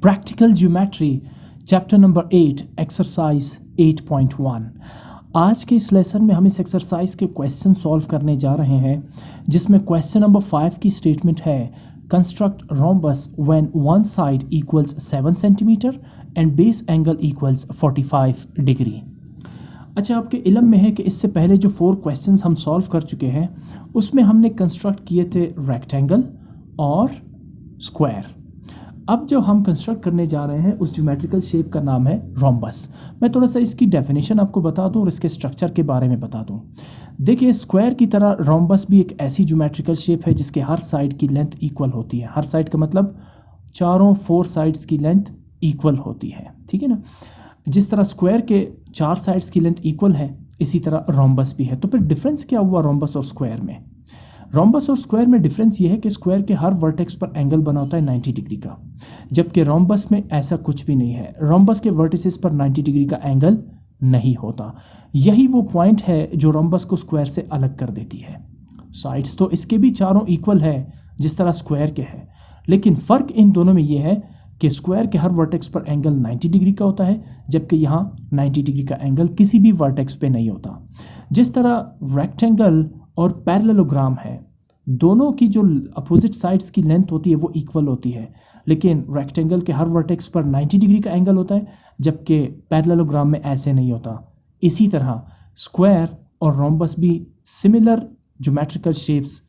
Practical geometry chapter number 8 exercise 8.1। आज के इस लेसन में हम इस एक्सरसाइज के क्वेश्चन सॉल्व करने जा रहे हैं, जिसमें क्वेश्चन नंबर 5 की स्टेटमेंट है construct rhombus when one side equals 7 centimetre and base angle equals 45 degree. अच्छा, आपके इल्म में है कि इससे पहले जो 4 क्वेश्चंस हम सॉल्व कर चुके हैं उसमें हमने कंस्ट्रक्ट किए थे रेक्टेंगल और स्क्वायर। अब जो हम कंस्ट्रक्ट करने जा रहे हैं उस ज्योमेट्रिकल शेप का नाम है रोम्बस। मैं थोड़ा सा इसकी डेफिनेशन आपको बता दूं और इसके स्ट्रक्चर के बारे में बता दूं। देखिए, स्क्वायर की तरह रोम्बस भी एक ऐसी ज्योमेट्रिकल शेप है जिसके हर साइड की लेंथ इक्वल होती है। हर साइड का मतलब चारों 4 साइड्स की लेंथ इक्वल होती है, ठीक है ना। जिस तरह स्क्वायर के 4 साइड्स की लेंथ इक्वल है, इसी तरह रोम्बस भी है। तो फिर डिफरेंस क्या हुआ रोम्बस और स्क्वायर में? रोम्बस और स्क्वायर में डिफरेंस ये है कि स्क्वायर के हर वर्टेक्स पर एंगल बना होता है 90 डिग्री का, जबकि रोम्बस में ऐसा कुछ भी नहीं है। रोम्बस के वर्टिसेस पर 90 डिग्री का एंगल नहीं होता। यही वो पॉइंट है जो रोम्बस को स्क्वायर से अलग कर देती है। साइड्स तो इसके भी चारों इक्वल है जिस तरह स्क्वायर के हैं, लेकिन फ़र्क इन दोनों में ये है कि स्क्वायर के हर वर्टेक्स पर एंगल 90 डिग्री का होता है, जबकि यहाँ 90 डिग्री का एंगल किसी भी वर्टेक्स पे नहीं होता। जिस तरह रेक्टेंगल और पैरेललोग्राम है, दोनों की जो अपोजिट साइड्स की लेंथ होती है वो इक्वल होती है, लेकिन रेक्टेंगल के हर वर्टेक्स पर 90 डिग्री का एंगल होता है, जबकि पैरेललोग्राम में ऐसे नहीं होता। इसी तरह स्क्वायर और रोम्बस भी सिमिलर ज्योमेट्रिकल शेप्स,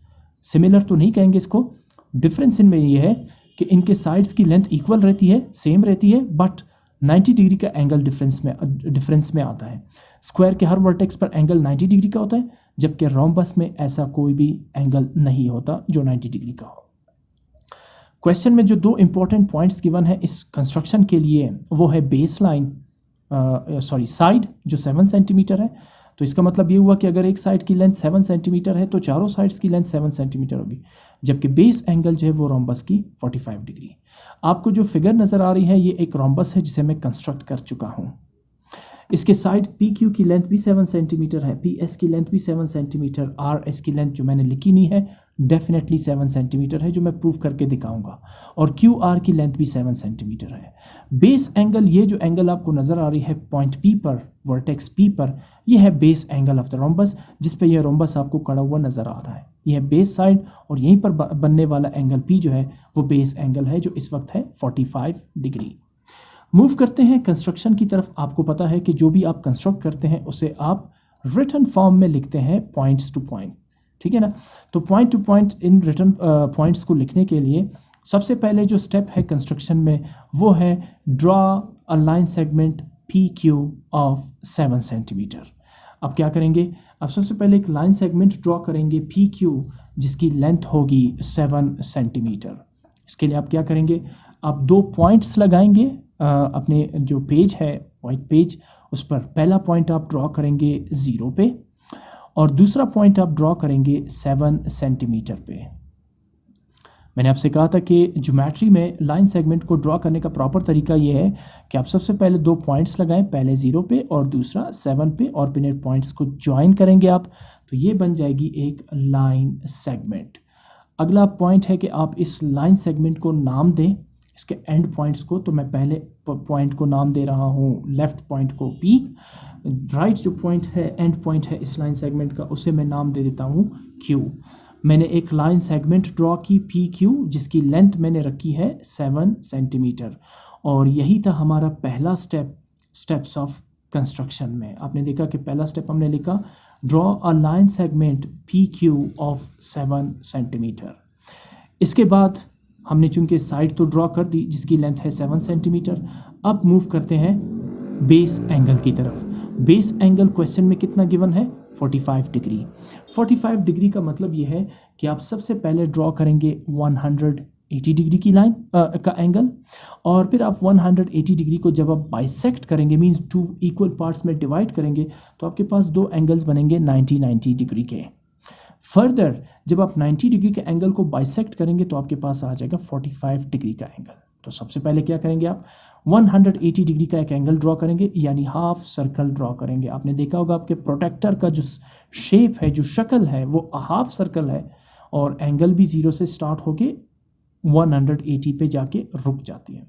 सिमिलर तो नहीं कहेंगे इसको, डिफरेंस इनमें ये है कि इनके साइड्स की लेंथ इक्वल रहती है, सेम रहती है, बट 90 डिग्री का एंगल डिफरेंस में आता है। स्क्वायर के हर वर्टेक्स पर एंगल 90 डिग्री का होता है, जबकि रोम्बस में ऐसा कोई भी एंगल नहीं होता जो 90 डिग्री का हो। क्वेश्चन में जो 2 इंपॉर्टेंट पॉइंट्स गिवन है इस कंस्ट्रक्शन के लिए, वो है बेस लाइन साइड जो 7 सेंटीमीटर है। तो इसका मतलब ये हुआ कि अगर एक साइड की लेंथ 7 सेंटीमीटर है तो चारों साइड्स की लेंथ 7 सेंटीमीटर होगी, जबकि बेस एंगल जो है वो रोम्बस की 45 डिग्री। आपको जो फिगर नज़र आ रही है ये एक रोम्बस है जिसे मैं कंस्ट्रक्ट कर चुका हूँ। इसके साइड पी क्यू की लेंथ भी 7 सेंटीमीटर है, पी एस की लेंथ भी 7 सेंटीमीटर, आर एस की लेंथ जो मैंने लिखी नहीं है डेफिनेटली 7 सेंटीमीटर है, जो मैं प्रूव करके दिखाऊंगा, और क्यू आर की लेंथ भी 7 सेंटीमीटर है। बेस एंगल, ये जो एंगल आपको नज़र आ रही है पॉइंट पी पर, वर्टेक्स पी पर, यह है base angle of the rhombus, जिस पे यह रोम्बस आपको खड़ा हुआ नज़र आ रहा है। यह है बेस साइड और यहीं पर बनने वाला एंगल पी जो है वो बेस एंगल है, जो इस वक्त है 45 डिग्री। मूव करते हैं कंस्ट्रक्शन की तरफ। आपको पता है कि जो भी आप कंस्ट्रक्ट करते हैं उसे आप रिटन फॉर्म में लिखते हैं पॉइंट्स टू पॉइंट, ठीक है ना। तो point to point in written points को लिखने के लिए सबसे पहले जो स्टेप है कंस्ट्रक्शन में वो है draw a line segment P Q of 7 centimetre. अब क्या करेंगे? अब सबसे पहले एक लाइन सेगमेंट ड्रॉ करेंगे पी क्यू जिसकी लेंथ होगी 7 सेंटीमीटर। इसके लिए आप क्या करेंगे? आप 2 पॉइंट्स लगाएंगे अपने जो पेज है वाइट पेज, उस पर पहला पॉइंट आप ड्रॉ करेंगे 0 पे और दूसरा पॉइंट आप ड्रॉ करेंगे 7 सेंटीमीटर पे। मैंने आपसे कहा था कि ज्योमेट्री में लाइन सेगमेंट को ड्रॉ करने का प्रॉपर तरीका ये है कि आप सबसे पहले 2 पॉइंट्स लगाएं, पहले 0 पे और दूसरा 7 पे, और फिर पॉइंट्स को ज्वाइन करेंगे आप, तो ये बन जाएगी एक लाइन सेगमेंट। अगला पॉइंट है कि आप इस लाइन सेगमेंट को नाम दें, इसके एंड पॉइंट्स को। तो मैं पहले पॉइंट को नाम दे रहा हूँ लेफ़्ट पॉइंट को पी, राइट जो पॉइंट है एंड पॉइंट है इस लाइन सेगमेंट का, उसे मैं नाम दे देता हूँ क्यू। मैंने एक लाइन सेगमेंट ड्रॉ की पी क्यू जिसकी लेंथ मैंने रखी है 7 सेंटीमीटर, और यही था हमारा पहला स्टेप्स ऑफ कंस्ट्रक्शन में। आपने देखा कि पहला स्टेप हमने लिखा draw a line segment P Q of 7 centimetre. इसके बाद हमने चूंकि साइड तो ड्रॉ कर दी जिसकी लेंथ है 7 सेंटीमीटर। अब मूव करते हैं बेस एंगल की तरफ। बेस एंगल क्वेश्चन में कितना गिवन है? 45 डिग्री। 45 डिग्री का मतलब ये है कि आप सबसे पहले ड्रॉ करेंगे 180 डिग्री की लाइन का एंगल, और फिर आप 180 डिग्री को जब आप बाइसेक्ट करेंगे, मींस 2 इक्वल पार्ट्स में डिवाइड करेंगे, तो आपके पास 2 एंगल्स बनेंगे 90 डिग्री के। फर्दर जब आप 90 डिग्री के एंगल को बाइसेक्ट करेंगे तो आपके पास आ जाएगा 45 डिग्री का एंगल। तो सबसे पहले क्या करेंगे? आप 180 डिग्री का एक एंगल ड्रॉ करेंगे, यानी हाफ सर्कल ड्रॉ करेंगे। आपने देखा होगा आपके प्रोटेक्टर का जो शेप है, जो शक्ल है, वो हाफ सर्कल है, और एंगल भी 0 से स्टार्ट होके 180 पे जाके रुक जाती है।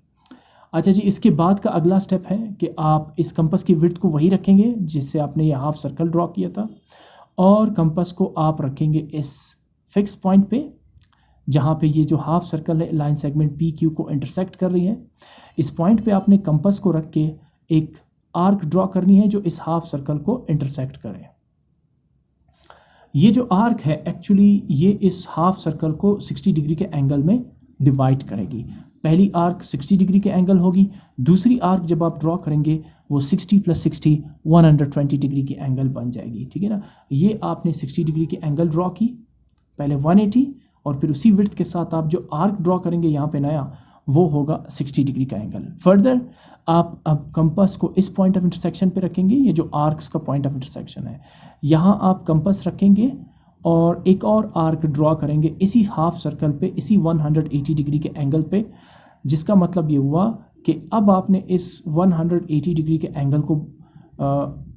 अच्छा जी, इसके बाद का अगला स्टेप है कि आप इस कंपास की विड्थ को वही रखेंगे जिससे आपने ये हाफ सर्कल ड्रॉ किया था, और कंपास को आप रखेंगे इस फिक्स पॉइंट पे जहाँ पे ये जो हाफ सर्कल है लाइन सेगमेंट पी क्यू को इंटरसेक्ट कर रही है। इस पॉइंट पे आपने कंपास को रख के एक आर्क ड्रॉ करनी है जो इस हाफ सर्कल को इंटरसेक्ट करे। ये जो आर्क है एक्चुअली ये इस हाफ सर्कल को 60 डिग्री के एंगल में डिवाइड करेगी। पहली आर्क 60 डिग्री के एंगल होगी, दूसरी आर्क जब आप ड्रॉ करेंगे वो 60 + 60 120 डिग्री की एंगल बन जाएगी, ठीक है ना। ये आपने 60 डिग्री की एंगल ड्रॉ की, पहले 180, और फिर उसी विड्थ के साथ आप जो आर्क ड्रॉ करेंगे यहाँ पे नया, वो होगा 60 डिग्री का एंगल। फर्दर आप अब कंपास को इस पॉइंट ऑफ इंटरसेक्शन पे रखेंगे, ये जो आर्क्स का पॉइंट ऑफ इंटरसेक्शन है, यहाँ आप कंपास रखेंगे और एक और आर्क ड्रॉ करेंगे इसी हाफ सर्कल पे, इसी 180 डिग्री के एंगल पे, जिसका मतलब ये हुआ कि अब आपने इस 180 डिग्री के एंगल को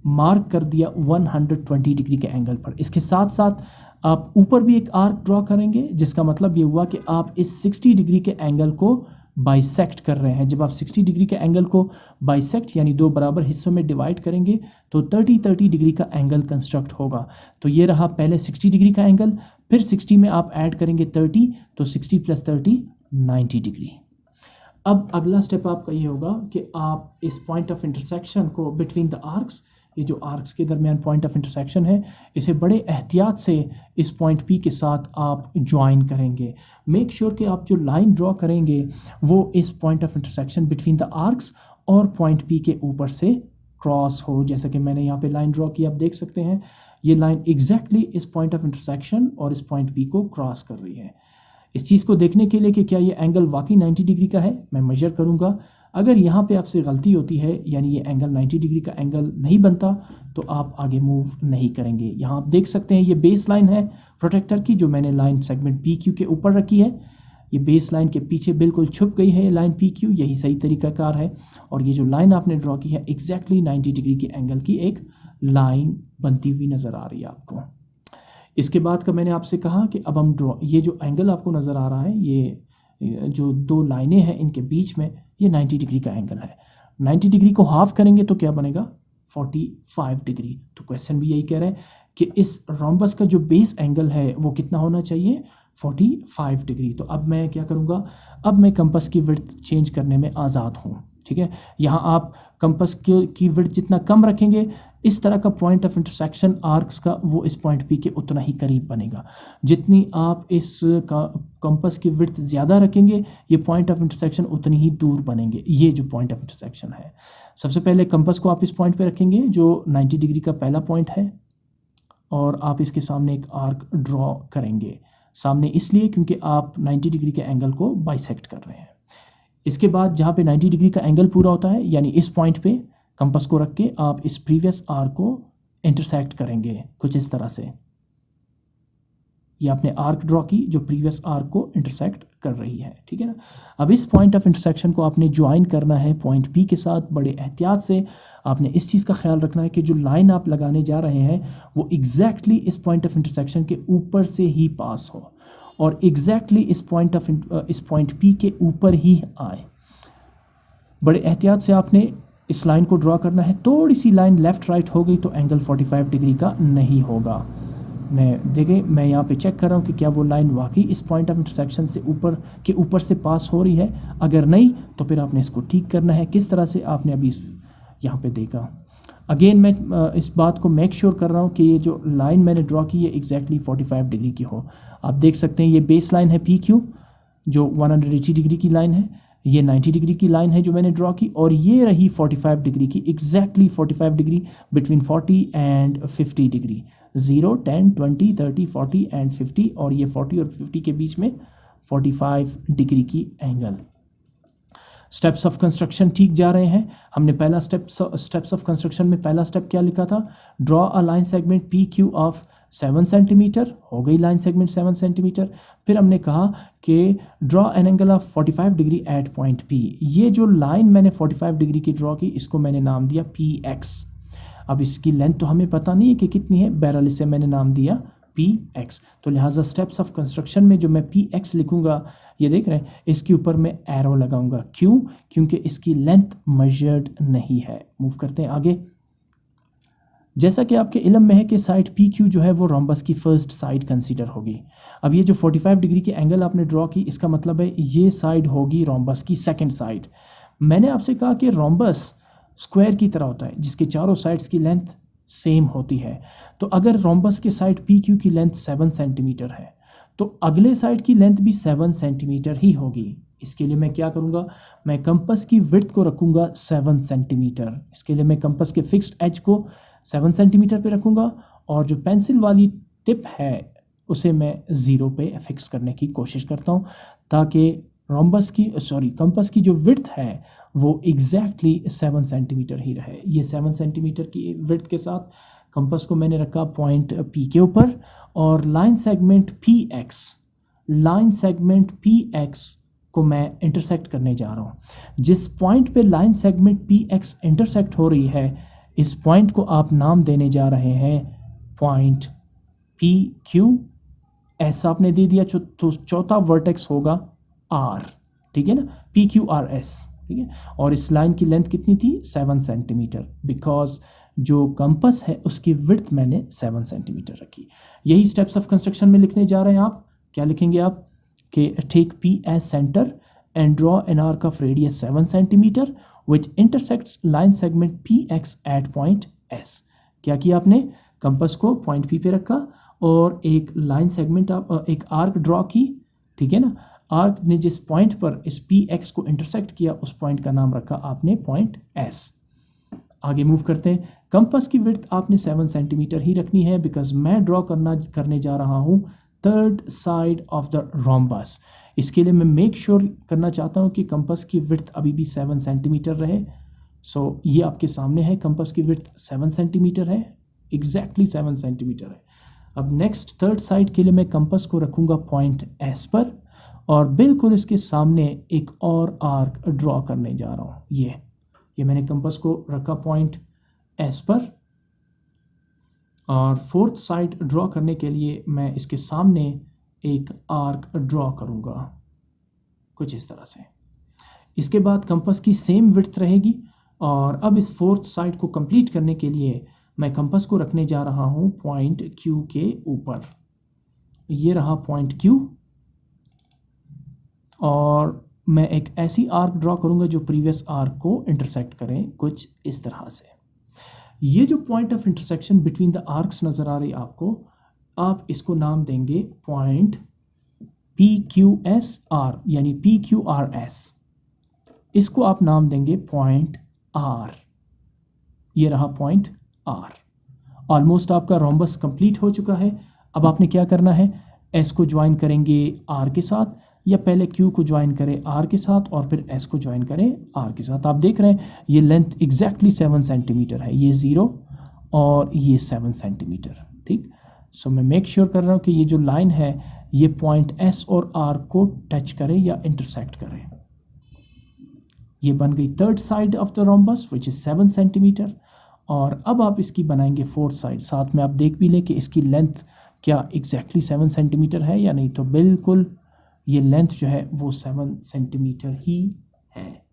मार्क कर दिया 120 डिग्री के एंगल पर। इसके साथ साथ आप ऊपर भी एक आर्क ड्रॉ करेंगे, जिसका मतलब ये हुआ कि आप इस 60 डिग्री के एंगल को बाइसेक्ट कर रहे हैं। जब आप 60 डिग्री के एंगल को बाइसेक्ट यानी दो बराबर हिस्सों में डिवाइड करेंगे तो 30 डिग्री का एंगल कंस्ट्रक्ट होगा। तो ये रहा पहले 60 डिग्री का एंगल, फिर 60 में आप ऐड करेंगे 30, तो 60 + 30 90 डिग्री। अब अगला स्टेप आपका ये होगा कि आप इस पॉइंट ऑफ इंटरसेक्शन को बिटवीन द आर्क्स, ये जो आर्क्स के दरमियान पॉइंट ऑफ इंटरसेक्शन है, इसे बड़े एहतियात से इस पॉइंट पी के साथ आप ज्वाइन करेंगे। मेक श्योर कि आप जो लाइन ड्रॉ करेंगे वो इस point of intersection between the arcs और पॉइंट पी के ऊपर से क्रॉस हो। जैसा कि मैंने यहाँ पे लाइन ड्रॉ की, आप देख सकते हैं ये लाइन एग्जैक्टली इस पॉइंट ऑफ इंटरसेक्शन और इस पॉइंट पी को क्रॉस कर रही है। इस चीज़ को देखने के लिए कि क्या ये एंगल वाकई 90 डिग्री का है, मैं मेजर करूँगा। अगर यहाँ पे आपसे गलती होती है यानी ये एंगल 90 डिग्री का एंगल नहीं बनता, तो आप आगे मूव नहीं करेंगे। यहाँ आप देख सकते हैं ये बेस लाइन है प्रोटेक्टर की, जो मैंने लाइन सेगमेंट पी क्यू के ऊपर रखी है। ये बेस लाइन के पीछे बिल्कुल छुप गई है ये लाइन पी क्यू, यही सही तरीकाकार है। और ये जो लाइन आपने ड्रॉ की है एग्जैक्टली 90 डिग्री के एंगल की एक लाइन बनती हुई नज़र आ रही है आपको। इसके बाद का मैंने आपसे कहा कि अब हम ड्रॉ, ये जो एंगल आपको नज़र आ रहा है, ये जो दो लाइनें हैं इनके बीच में, ये 90 डिग्री का एंगल है। 90 डिग्री को हाफ करेंगे तो क्या बनेगा 45 डिग्री। तो क्वेश्चन भी यही कह रहे हैं कि इस रोम्बस का जो बेस एंगल है वो कितना होना चाहिए 45 डिग्री। तो अब मैं क्या करूँगा, अब मैं कंपास की विड्थ चेंज करने में आज़ाद हूँ, ठीक है। यहाँ आप कंपास की विड्थ जितना कम रखेंगे, इस तरह का पॉइंट ऑफ इंटरसेक्शन आर्क्स का वो इस पॉइंट पी के उतना ही करीब बनेगा। जितनी आप इस कंपास की विड्थ ज़्यादा रखेंगे, ये पॉइंट ऑफ इंटरसेक्शन उतनी ही दूर बनेंगे। ये जो पॉइंट ऑफ इंटरसेक्शन है, सबसे पहले कंपास को आप इस पॉइंट पे रखेंगे जो 90 डिग्री का पहला पॉइंट है, और आप इसके सामने एक आर्क ड्रॉ करेंगे। सामने इसलिए क्योंकि आप 90 डिग्री के एंगल को बाइसेक्ट कर रहे हैं। इसके बाद जहाँ पे 90 डिग्री का एंगल पूरा होता है, यानी इस पॉइंट पे कंपास को रख के आप इस प्रीवियस आर्क को इंटरसेक्ट करेंगे कुछ इस तरह से। ये आपने आर्क ड्रॉ की जो प्रीवियस आर्क को इंटरसेक्ट कर रही है, ठीक है ना। अब इस पॉइंट ऑफ इंटरसेक्शन को आपने ज्वाइन करना है पॉइंट पी के साथ। बड़े एहतियात से आपने इस चीज़ का ख्याल रखना है कि जो लाइन आप लगाने जा रहे हैं वो एग्जैक्टली इस पॉइंट ऑफ इंटरसेक्शन के ऊपर से ही पास हो, और एग्जैक्टली इस पॉइंट पी के ऊपर ही आए। बड़े एहतियात से आपने इस लाइन को ड्रॉ करना है। थोड़ी सी लाइन लेफ़्ट राइट हो गई तो एंगल 45 डिग्री का नहीं होगा। मैं यहाँ पे चेक कर रहा हूँ कि क्या वो लाइन वाकई इस पॉइंट ऑफ इंटरसेक्शन से ऊपर से पास हो रही है। अगर नहीं तो फिर आपने इसको ठीक करना है। किस तरह से आपने अभी यहाँ पे देखा। अगेन मैं इस बात को मेक श्योर कर रहा हूँ कि ये जो लाइन मैंने ड्रॉ की है एग्जैक्टली 45 डिग्री की हो। आप देख सकते हैं ये बेस लाइन है पी क्यू जो 180 डिग्री की लाइन है, ये 90 डिग्री की लाइन है जो मैंने ड्रॉ की, और ये रही 45 डिग्री की, exactly 45 degree between 40 and 50 degree. 0, 10, 20, 30, 40 and 50, और ये 40 और 50 के बीच में 45 डिग्री की एंगल। स्टेप्स ऑफ कंस्ट्रक्शन ठीक जा रहे हैं। हमने पहला स्टेप्स ऑफ कंस्ट्रक्शन में पहला स्टेप क्या लिखा था, draw a line segment P Q of 7 centimetre, हो गई लाइन सेगमेंट 7 सेंटीमीटर। फिर हमने कहा कि draw an angle of 45 degree at point P. ये जो लाइन मैंने 45 डिग्री की ड्रॉ की, इसको मैंने नाम दिया पी एक्स। अब इसकी लेंथ तो हमें पता नहीं है कि कितनी है, बहरहाल इसे मैंने नाम दिया पी एक्स। तो लिहाजा स्टेप्स ऑफ कंस्ट्रक्शन में जो मैं पी एक्स लिखूंगा, ये देख रहे हैं, इसके ऊपर मैं एरो लगाऊंगा। क्यों? क्योंकि इसकी लेंथ मेजर्ड नहीं है। मूव करते हैं आगे। जैसा कि आपके इल्म में है कि साइड पी क्यू जो है वो रोम्बस की फर्स्ट साइड कंसीडर होगी। अब ये जो 45 डिग्री के एंगल आपने ड्रॉ की, इसका मतलब है ये साइड होगी रोम्बस की सेकंड साइड। मैंने आपसे कहा कि रोम्बस स्क्वायर की तरह होता है जिसके चारों साइड्स की लेंथ सेम होती है। तो अगर रोम्बस के साइड पी क्यू की लेंथ 7 सेंटीमीटर है तो अगले साइड की लेंथ भी 7 सेंटीमीटर ही होगी। इसके लिए मैं क्या करूँगा, मैं कंपस की विड्थ को रखूँगा 7 सेंटीमीटर। इसके लिए मैं कंपस के फिक्स्ड एज को 7 सेंटीमीटर पे रखूँगा और जो पेंसिल वाली टिप है उसे मैं 0 पे फिक्स करने की कोशिश करता हूँ ताकि कंपस की जो विड्थ है वो एग्जैक्टली 7 सेंटीमीटर ही रहे। ये 7 सेंटीमीटर की विड्थ के साथ कंपस को मैंने रखा पॉइंट पी के ऊपर और लाइन सेगमेंट पी एक्स को मैं इंटरसेक्ट करने जा रहा हूँ। जिस पॉइंट पे line segment P x intersect हो रही है, इस पॉइंट को आप नाम देने जा रहे हैं पॉइंट पी क्यू। ऐसा आपने दे दिया। तो चौथा वर्टेक्स होगा आर, ठीक है ना, पी क्यू आर एस, ठीक है। और इस लाइन की लेंथ कितनी थी? 7 सेंटीमीटर, बिकॉज जो कंपस है उसकी विड्थ मैंने 7 सेंटीमीटर रखी। यही स्टेप्स ऑफ कंस्ट्रक्शन में लिखने जा रहे हैं। आप क्या लिखेंगे? आप कि take P as centre and draw an arc of radius 7 centimetre which intersects line segment P X at point S. क्या किया आपने? कंपस को पॉइंट पी पे रखा और एक लाइन सेगमेंट एक आर्क ड्रॉ की, ठीक है ना। आर्क ने जिस पॉइंट पर इस पी एक्स को इंटरसेक्ट किया उस पॉइंट का नाम रखा आपने पॉइंट एस। आगे मूव करते हैं। कंपस की विड्थ आपने 7 सेंटीमीटर ही रखनी है बिकॉज मैं ड्रॉ करने जा रहा हूँ third side of the rhombus. इसके लिए मैं मेक श्योर करना चाहता हूँ कि कंपस की विड्थ अभी भी 7 सेंटीमीटर रहे। सो ये आपके सामने है, कंपस की विड्थ 7 सेंटीमीटर है, एग्जैक्टली 7 सेंटीमीटर है। अब नेक्स्ट थर्ड साइड के लिए मैं कंपस को रखूँगा पॉइंट एस पर और बिल्कुल इसके सामने एक और आर्क ड्रॉ करने जा रहा हूँ। ये मैंने कंपस को रखा पॉइंट एस पर और फोर्थ साइड ड्रॉ करने के लिए मैं इसके सामने एक आर्क ड्रॉ करूँगा कुछ इस तरह से। इसके बाद कंपस की सेम विड्थ रहेगी और अब इस फोर्थ साइड को कंप्लीट करने के लिए मैं कंपस को रखने जा रहा हूँ पॉइंट क्यू के ऊपर। ये रहा पॉइंट क्यू और मैं एक ऐसी आर्क ड्रॉ करूँगा जो प्रीवियस आर्क को इंटरसेक्ट करें कुछ इस तरह से। ये जो point of intersection between the arcs नज़र आ रही है आपको, आप इसको नाम देंगे point P Q S R यानी पी क्यू आर एस। इसको आप नाम देंगे पॉइंट आर। ये रहा पॉइंट आर। ऑलमोस्ट आपका रोम्बस कंप्लीट हो चुका है। अब आपने क्या करना है, एस को ज्वाइन करेंगे आर के साथ या पहले क्यू को ज्वाइन करें आर के साथ और फिर एस को ज्वाइन करें आर के साथ। आप देख रहे हैं ये लेंथ एग्जैक्टली 7 सेंटीमीटर है, ये 0 और ये 7 सेंटीमीटर, ठीक। सो मैं मेक श्योर कर रहा हूँ कि ये जो लाइन है ये पॉइंट एस और आर को टच करे या इंटरसेक्ट करे। ये बन गई third side of the rhombus which is 7 centimetre. और अब आप इसकी बनाएंगे फोर्थ साइड। साथ में आप देख भी लें कि इसकी लेंथ क्या एग्जैक्टली 7 सेंटीमीटर है या नहीं। तो बिल्कुल ये लेंथ जो है वो 7 सेंटीमीटर ही है।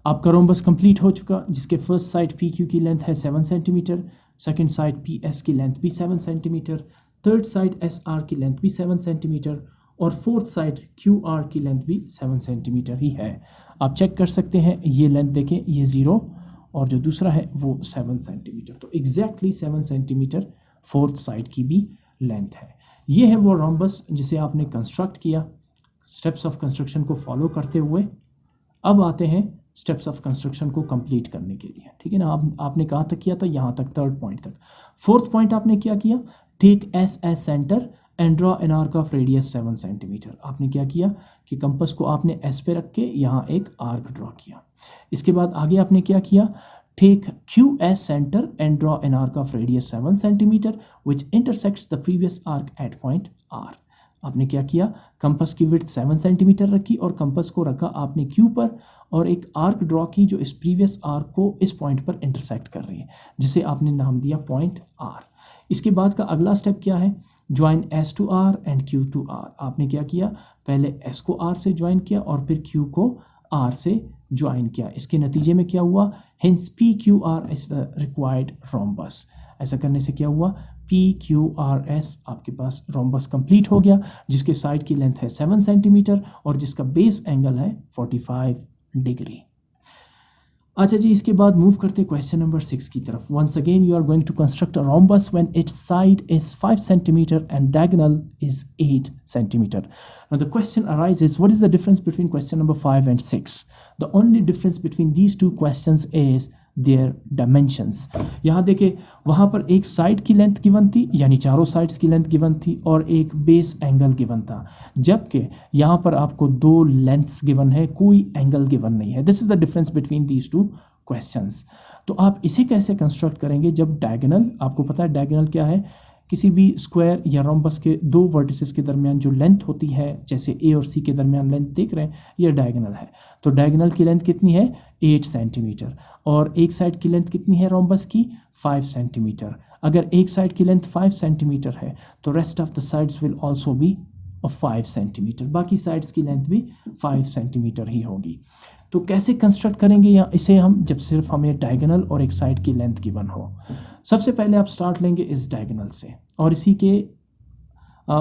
आपका रोम्बस कंप्लीट हो चुका जिसके फर्स्ट साइड पी क्यू की लेंथ है 7 centimetre, second side P S की लेंथ भी 7 centimetre, third side S R की लेंथ भी 7 सेंटीमीटर और फोर्थ साइड क्यू आर की लेंथ भी 7 सेंटीमीटर ही है। आप चेक कर सकते हैं, ये लेंथ देखें, ये 0 और जो दूसरा है वो 7 सेंटीमीटर। तो एग्जैक्टली 7 सेंटीमीटर फोर्थ साइड की भी लेंथ है। ये है वो रोम्बस जिसे आपने कंस्ट्रक्ट किया स्टेप्स ऑफ कंस्ट्रक्शन को फॉलो करते हुए। अब आते हैं स्टेप्स ऑफ कंस्ट्रक्शन को कंप्लीट करने के लिए, ठीक है ना। आपने कहाँ तक किया था? यहाँ तक, थर्ड पॉइंट तक। फोर्थ पॉइंट आपने क्या किया? Take S as centre and draw an arc of radius 7 centimetre. आपने क्या किया कि कंपस को आपने एस पे रख के यहाँ एक आर्क ड्रॉ किया। इसके बाद आगे आपने क्या किया? Take QS center and draw an arc of radius 7 centimeter which intersects the previous arc at point R. आपने क्या किया, कंपास की विड्थ 7 सेंटीमीटर रखी और कंपास को रखा आपने क्यू पर और एक आर्क ड्रॉ की जो इस प्रीवियस आर्क को इस पॉइंट पर इंटरसेक्ट कर रही है, जिसे आपने नाम दिया पॉइंट आर। इसके बाद का अगला स्टेप क्या है, join S to R and Q to R. आपने क्या किया, पहले एस को आर से ज्वाइन किया और फिर क्यू को आर से ज्वाइन किया। इसके नतीजे में क्या हुआ, hence P Q R is the required rhombus. ऐसा करने से क्या हुआ, पी क्यू आर एस आपके पास रोम्बस कंप्लीट हो गया, जिसके साइड की लेंथ है 7 सेंटीमीटर और जिसका बेस एंगल है 45 डिग्री। अच्छा जी, इसके बाद मूव करते हैं क्वेश्चन नंबर 6 की तरफ। Once again you are going to construct a rhombus when its side is 5 centimetre and diagonal is 8 centimetre. Now the question arises, what is the difference between question number 5 and 6? The only difference between these two questions is there dimensions. यहाँ देखिए, वहाँ पर एक side की length given थी, यानी चारों sides की लेंथ गिवन थी और एक बेस एंगल गिवन था, जबकि यहाँ पर आपको 2 लेंथ्स गिवन है, कोई एंगल गिवन नहीं है। This is the difference between these two questions. तो आप इसे कैसे कंस्ट्रक्ट करेंगे, जब डायगोनल, आपको पता है डायगोनल क्या है, किसी भी स्क्वायर या रोम्बस के 2 वर्टिसेस के दरमियान जो लेंथ होती है, जैसे ए और सी के दरमियान लेंथ देख रहे हैं, यह डायगोनल है। तो डायगोनल की लेंथ कितनी है, 8 सेंटीमीटर, और एक साइड की लेंथ कितनी है रोम्बस की, 5 सेंटीमीटर। अगर एक साइड की लेंथ 5 सेंटीमीटर है तो rest of the sides will also be of 5 centimetre, बाकी साइड्स की लेंथ भी 5 सेंटीमीटर ही होगी। तो कैसे कंस्ट्रक्ट करेंगे या इसे हम, जब सिर्फ हमें डायगोनल और एक साइड की लेंथ गिवन हो। सबसे पहले आप स्टार्ट लेंगे इस डायगोनल से और इसी के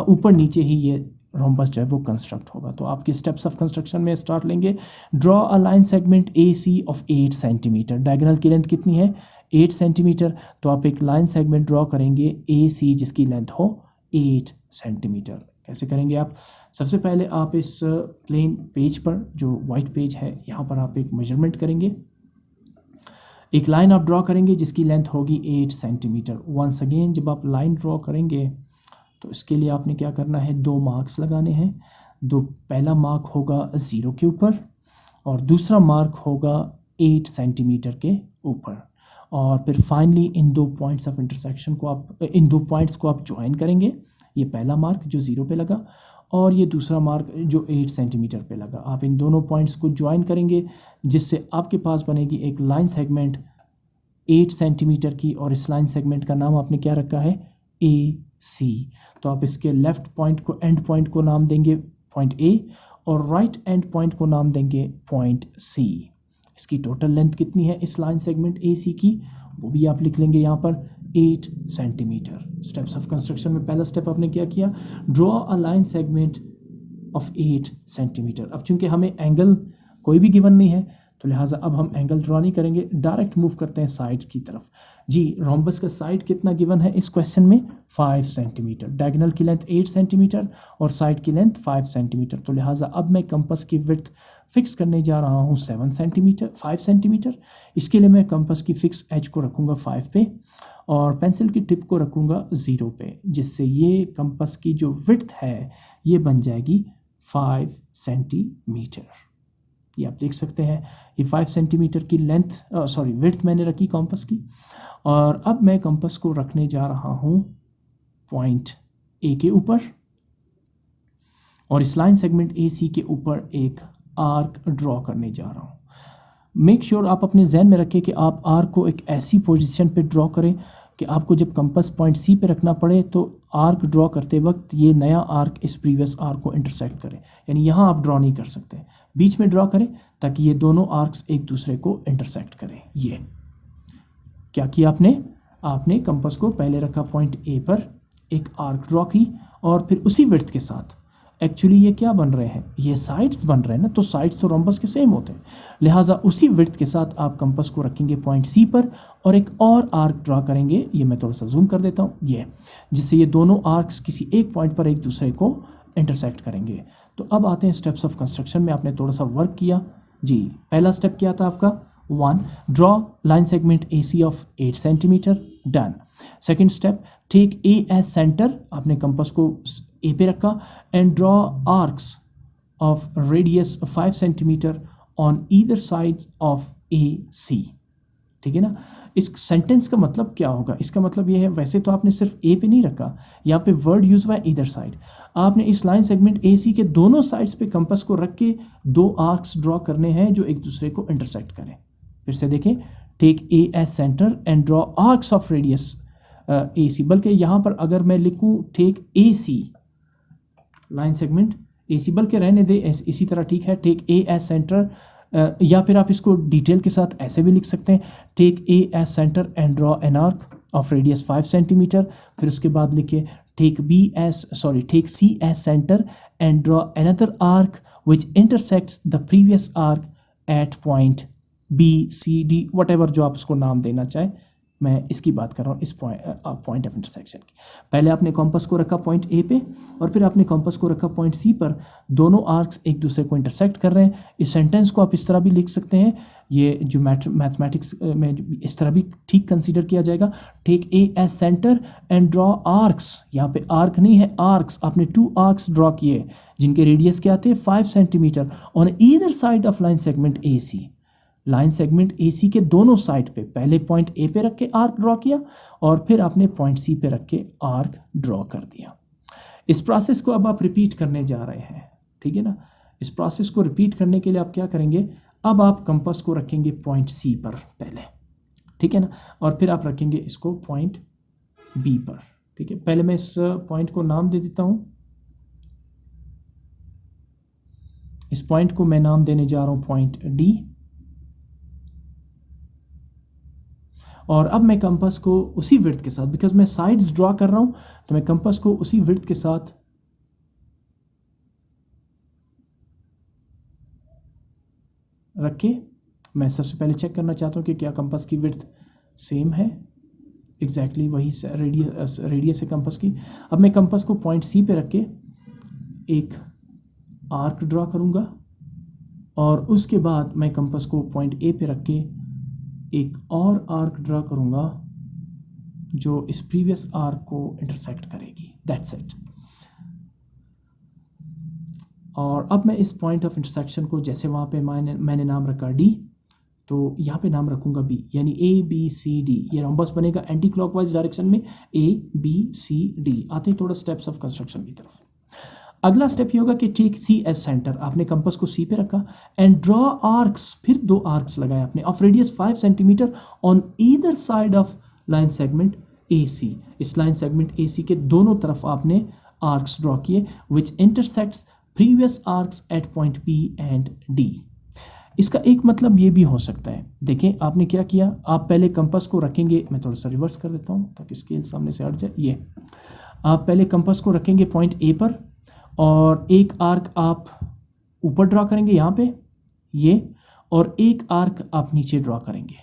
ऊपर नीचे ही ये रोम्बस जो है वो कंस्ट्रक्ट होगा। तो आपके स्टेप्स ऑफ कंस्ट्रक्शन में स्टार्ट लेंगे, draw a line segment A C of 8 centimetre. Diagonal की लेंथ कितनी है, 8 सेंटीमीटर, तो आप एक लाइन सेगमेंट ड्रॉ करेंगे ए सी जिसकी लेंथ हो 8 सेंटीमीटर। कैसे करेंगे आप, सबसे पहले आप इस प्लेन पेज पर, जो वाइट पेज है, यहाँ पर आप एक मेजरमेंट करेंगे, एक लाइन आप ड्रॉ करेंगे जिसकी लेंथ होगी 8 सेंटीमीटर। वंस अगेन जब आप लाइन ड्रॉ करेंगे तो इसके लिए आपने क्या करना है, 2 मार्क्स लगाने हैं। पहला मार्क होगा 0 के ऊपर और दूसरा मार्क होगा 8 सेंटीमीटर के ऊपर, और फिर finally in 2 points of intersection को आप, इन 2 पॉइंट्स को आप ज्वाइन करेंगे। ये पहला मार्क जो 0 पे लगा और ये दूसरा मार्क जो 8 सेंटीमीटर पे लगा, आप इन दोनों पॉइंट्स को ज्वाइन करेंगे, जिससे आपके पास बनेगी एक लाइन सेगमेंट 8 सेंटीमीटर की, और इस लाइन सेगमेंट का नाम आपने क्या रखा है, ए सी। तो आप इसके लेफ्ट पॉइंट को, एंड पॉइंट को नाम देंगे पॉइंट ए और राइट एंड पॉइंट को नाम देंगे पॉइंट सी। इसकी टोटल लेंथ कितनी है इस लाइन सेगमेंट ए सी की, वो भी आप लिख लेंगे यहाँ पर 8 सेंटीमीटर। स्टेप्स ऑफ कंस्ट्रक्शन में पहला स्टेप आपने क्या किया, draw a line segment of 8 centimetre. अब चूंकि हमें एंगल कोई भी गिवन नहीं है तो लिहाजा अब हम एंगल ड्रॉ नहीं करेंगे, डायरेक्ट मूव करते हैं साइड की तरफ। जी, रोम्बस का साइड कितना गिवन है इस क्वेश्चन में, 5 सेंटीमीटर। डायगोनल की लेंथ 8 सेंटीमीटर और साइड की लेंथ 5 सेंटीमीटर। तो लिहाजा अब मैं कंपास की विड्थ फिक्स करने जा रहा हूँ 7 सेंटीमीटर, 5 सेंटीमीटर। इसके लिए मैं कंपास की फिक्स एज को रखूँगा 5 पे और पेंसिल की टिप को रखूँगा 0 पे, जिससे ये कंपास की जो विड्थ है ये बन जाएगी 5 सेंटीमीटर। ये आप देख सकते हैं, ये 5 सेंटीमीटर की लेंथ, विड्थ मैंने रखी कंपास की। और अब मैं कंपास को रखने जा रहा हूँ पॉइंट ए के ऊपर और इस लाइन सेगमेंट ए सी के ऊपर एक आर्क ड्रॉ करने जा रहा हूँ। मेक श्योर आप अपने जहन में रखें कि आप आर्क को एक ऐसी पोजीशन पे ड्रॉ करें कि आपको जब कंपास पॉइंट सी पे रखना पड़े तो आर्क ड्रॉ करते वक्त ये नया आर्क इस प्रीवियस आर्क को इंटरसेक्ट करे। यानी यहाँ आप ड्रॉ नहीं कर सकते, बीच में ड्रॉ करें ताकि ये दोनों आर्क्स एक दूसरे को इंटरसेक्ट करें। ये क्या किया आपने कंपास को पहले रखा पॉइंट ए पर, एक आर्क ड्रॉ की और फिर उसी विड्थ के साथ, एक्चुअली ये क्या बन रहे हैं, ये साइड्स बन रहे हैं ना, तो साइड्स तो रोम्बस के सेम होते हैं, लिहाजा उसी विड्थ के साथ आप कंपास को रखेंगे पॉइंट सी पर और एक और आर्क ड्रॉ करेंगे। ये मैं थोड़ा सा जूम कर देता हूँ, ये, जिससे ये दोनों आर्क्स किसी एक पॉइंट पर एक दूसरे को इंटरसेक्ट करेंगे। तो अब आते हैं स्टेप्स ऑफ कंस्ट्रक्शन में। आपने थोड़ा सा वर्क किया जी। पहला स्टेप क्या था आपका, 1, draw line segment A C of 8 centimetre, done. Second step, take A as centre, आपने कंपास को ए पे रखा and draw arcs of radius 5 centimetre on either side of A C. ठीक है ना। इस सेंटेंस का मतलब क्या होगा, इसका मतलब ये है, वैसे तो आपने सिर्फ ए पे नहीं रखा, यहाँ पे वर्ड यूज हुआ है ईदर साइड। आपने इस लाइन सेगमेंट ए सी के दोनों साइड्स पे कंपास को रख के दो आर्क्स ड्रॉ करने हैं जो एक दूसरे को इंटरसेक्ट करें। फिर से देखें, take A as centre and draw arcs of radius A C, बल्कि यहाँ पर अगर मैं लिखूँ take A C line segment A C, बल्कि रहने दे इसी तरह ठीक है, टेक ए एज सेंटर, या फिर आप इसको डिटेल के साथ ऐसे भी लिख सकते हैं, take A as centre and draw an arc of radius 5 centimetre. फिर उसके बाद लिखिए take C as centre and draw another arc which intersects the previous arc at point B C D, whatever जो आप उसको नाम देना चाहें, मैं इसकी बात कर रहा हूँ, इस पॉइंट ऑफ इंटरसेक्शन की। पहले आपने कॉम्पस को रखा पॉइंट ए पे और फिर आपने कॉम्पस को रखा पॉइंट सी पर, दोनों आर्क्स एक दूसरे को इंटरसेक्ट कर रहे हैं। इस सेंटेंस को आप इस तरह भी लिख सकते हैं, ये जो मैथमेटिक्स में इस तरह भी ठीक कंसीडर किया जाएगा, take A as centre and draw arcs, यहाँ पे आर्क नहीं है आर्क्स, आपने 2 आर्क्स ड्रॉ किए जिनके रेडियस क्या थे 5 centimetre on either side of line segment A C. Line segment A C के दोनों साइड पे पहले पॉइंट ए पे रख के आर्क ड्रॉ किया और फिर आपने पॉइंट सी पे रख के आर्क ड्रॉ कर दिया। इस प्रोसेस को अब आप रिपीट करने जा रहे हैं, ठीक है ना। इस प्रोसेस को रिपीट करने के लिए आप क्या करेंगे, अब आप कंपास को रखेंगे पॉइंट सी पर पहले, ठीक है ना, और फिर आप रखेंगे इसको पॉइंट बी पर, ठीक है। पहले मैं इस पॉइंट को नाम दे देता हूं, इस पॉइंट को मैं नाम देने जा रहा हूं पॉइंट डी, और अब मैं कंपास को उसी विड्थ के साथ, बिकॉज मैं साइड्स ड्रॉ कर रहा हूं तो मैं कंपास को उसी विड्थ के साथ रख के मैं सबसे पहले चेक करना चाहता हूं कि क्या कंपास की विड्थ सेम है, एग्जैक्टली वही रेडियस है कंपास की। अब मैं कंपास को पॉइंट सी पे रख के एक आर्क ड्रॉ करूंगा और उसके बाद मैं कंपास को पॉइंट ए पे रख के एक और आर्क ड्रॉ करूंगा जो इस प्रीवियस आर्क को इंटरसेक्ट करेगी, दैट्स इट। और अब मैं इस पॉइंट ऑफ इंटरसेक्शन को, जैसे वहाँ पे मैंने नाम रखा डी, तो यहाँ पे नाम रखूंगा बी, यानी ए बी सी डी, ये रोम्बस बनेगा एंटी क्लॉकवाइज डायरेक्शन में, ए बी सी डी। आते हैं थोड़ा स्टेप्स ऑफ कंस्ट्रक्शन की तरफ। अगला स्टेप ये होगा कि टेक सी एज सेंटर, आपने कंपास को सी पे रखा एंड ड्रॉ आर्क्स, फिर 2 आर्क्स लगाए आपने of radius 5 centimetre on either side of line segment A C. इस लाइन सेगमेंट ए सी के दोनों तरफ आपने आर्क्स ड्रॉ किए which intersects previous arcs at point B and D. इसका एक मतलब ये भी हो सकता है, देखें आपने क्या किया, आप पहले कंपास को रखेंगे, मैं थोड़ा सा रिवर्स कर देता हूँ ताकि स्केल सामने से हट जाए, ये आप पहले कंपास को रखेंगे पॉइंट ए पर और एक आर्क आप ऊपर ड्रॉ करेंगे यहाँ पे ये, और एक आर्क आप नीचे ड्रॉ करेंगे।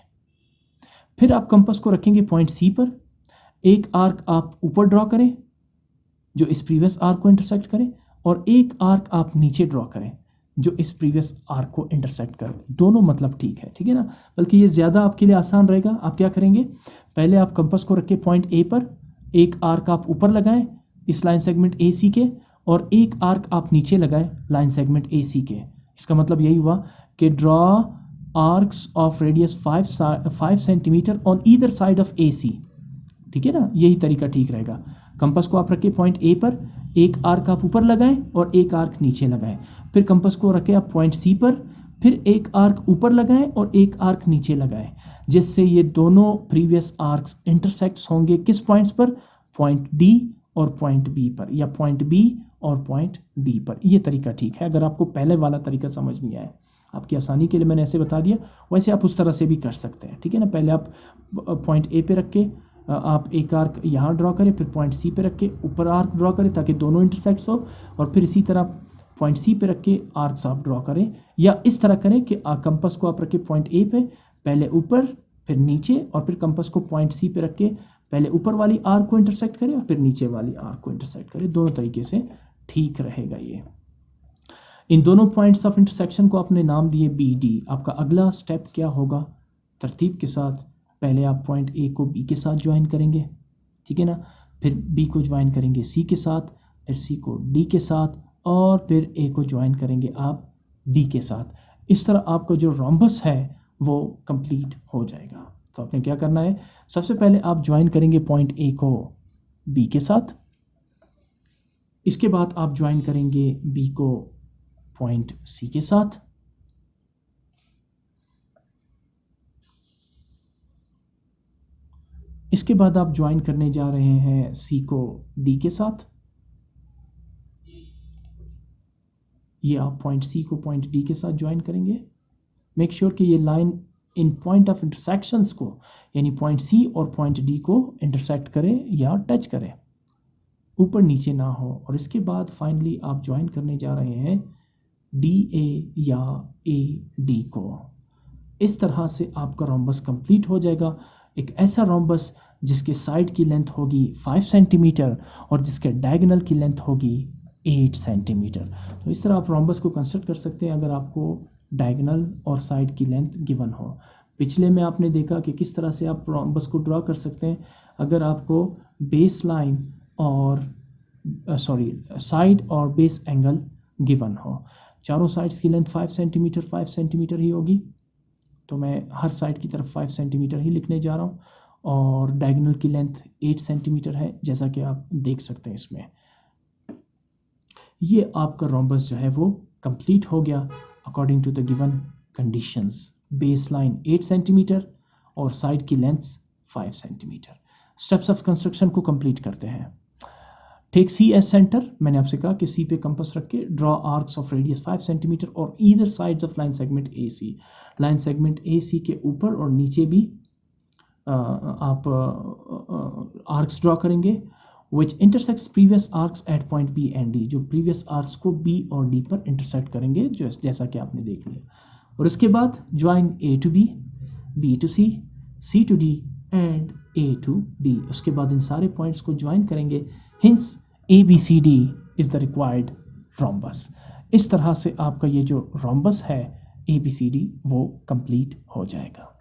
फिर आप कंपास को रखेंगे पॉइंट सी पर, एक आर्क आप ऊपर ड्रॉ करें जो इस प्रीवियस आर्क को इंटरसेक्ट करे, और एक आर्क आप नीचे ड्रॉ करें जो इस प्रीवियस आर्क को इंटरसेक्ट करे। दोनों मतलब ठीक है ना, बल्कि ये ज़्यादा आपके लिए आसान रहेगा। आप क्या करेंगे, पहले आप कंपास को रखें पॉइंट ए पर, एक आर्क आप ऊपर लगाएं इस लाइन सेगमेंट ए सी के, और एक आर्क आप नीचे लगाएं लाइन सेगमेंट ए सी के। इसका मतलब यही हुआ कि draw arcs of radius 5 centimetre on either side of A C, ठीक है ना, यही तरीका ठीक रहेगा। कंपास को आप रखें पॉइंट ए पर, एक आर्क आप ऊपर लगाएं और एक आर्क नीचे लगाएं। फिर कंपास को रखें आप पॉइंट सी पर, फिर एक आर्क ऊपर लगाएं और एक आर्क नीचे लगाएं, जिससे ये दोनों प्रीवियस आर्क्स इंटरसेक्ट्स होंगे किस पॉइंट्स पर, पॉइंट डी और पॉइंट बी पर, या पॉइंट बी और पॉइंट डी पर। ये तरीका ठीक है। अगर आपको पहले वाला तरीका समझ नहीं आया, आपकी आसानी के लिए मैंने ऐसे बता दिया, वैसे आप उस तरह से भी कर सकते हैं, ठीक है ना। पहले आप पॉइंट ए पे रख के आप एक आर्क यहाँ ड्रॉ करें, फिर पॉइंट सी पे रख के ऊपर आर्क ड्रॉ करें ताकि दोनों इंटरसेक्ट्स हो, और फिर इसी तरह पॉइंट सी पे रख के आर्क्स आप ड्रॉ करें, या इस तरह करें कि कंपास को आप रखें पॉइंट ए पे, पहले ऊपर फिर नीचे, और फिर कंपास को पॉइंट सी पे रख के पहले ऊपर वाली आर्क को इंटरसेक्ट करें और फिर नीचे वाली आर्क को इंटरसेक्ट करें। दोनों तरीके से ठीक रहेगा ये। इन दोनों पॉइंट्स ऑफ इंटरसेक्शन को आपने नाम दिए बी डी। आपका अगला स्टेप क्या होगा, तरतीब के साथ, पहले आप पॉइंट ए को बी के साथ ज्वाइन करेंगे, ठीक है ना, फिर बी को ज्वाइन करेंगे सी के साथ, फिर सी को डी के साथ, और फिर ए को ज्वाइन करेंगे आप डी के साथ। इस तरह आपका जो रोम्बस है वो कंप्लीट हो जाएगा। तो आपने क्या करना है, सबसे पहले आप ज्वाइन करेंगे पॉइंट ए को बी के साथ, इसके बाद आप ज्वाइन करेंगे बी को पॉइंट सी के साथ, इसके बाद आप ज्वाइन करने जा रहे हैं सी को डी के साथ, ये आप पॉइंट सी को पॉइंट डी के साथ ज्वाइन करेंगे। मेक श्योर कि ये line in point of intersections को, यानी पॉइंट सी और पॉइंट डी को इंटरसेक्ट करे या टच करे, ऊपर नीचे ना हो। और इसके बाद फाइनली आप ज्वाइन करने जा रहे हैं डी ए या ए डी को। इस तरह से आपका रोम्बस कंप्लीट हो जाएगा। एक ऐसा रोम्बस जिसके साइड की लेंथ होगी 5 सेंटीमीटर और जिसके डायगोनल की लेंथ होगी 8 सेंटीमीटर। तो इस तरह आप रोम्बस को कंस्ट्रक्ट कर सकते हैं अगर आपको डायगोनल और साइड की लेंथ गिवन हो। पिछले में आपने देखा कि किस तरह से आप रोम्बस को ड्रॉ कर सकते हैं अगर आपको बेस लाइन और साइड और बेस एंगल गिवन हो। चारों साइड्स की लेंथ 5 सेंटीमीटर ही होगी, तो मैं हर साइड की तरफ 5 सेंटीमीटर ही लिखने जा रहा हूँ और डायगोनल की लेंथ 8 सेंटीमीटर है, जैसा कि आप देख सकते हैं इसमें। ये आपका रोम्बस जो है वो कंप्लीट हो गया according to the given conditions. Base line 8 centimetre और साइड की length 5 centimetre. Steps of construction को कंप्लीट करते हैं। टेक सी एज सेंटर, मैंने आपसे कहा कि सी पे कंपास रख के draw arcs of radius 5 centimetre और either sides of line segment A C. Line segment A C के ऊपर और नीचे भी आप आर्क्स ड्रॉ करेंगे which intersects previous arcs at point B and D, जो previous arcs को B और D पर intersect करेंगे, जो जैसा कि आपने देख लिया। और इसके बाद join A to B, B to C, C to D and A to D। उसके बाद इन सारे पॉइंट्स को ज्वाइन करेंगे। Hence ABCD is the required rhombus। इस तरह से आपका ये जो rhombus है ABCD वो कंप्लीट हो जाएगा।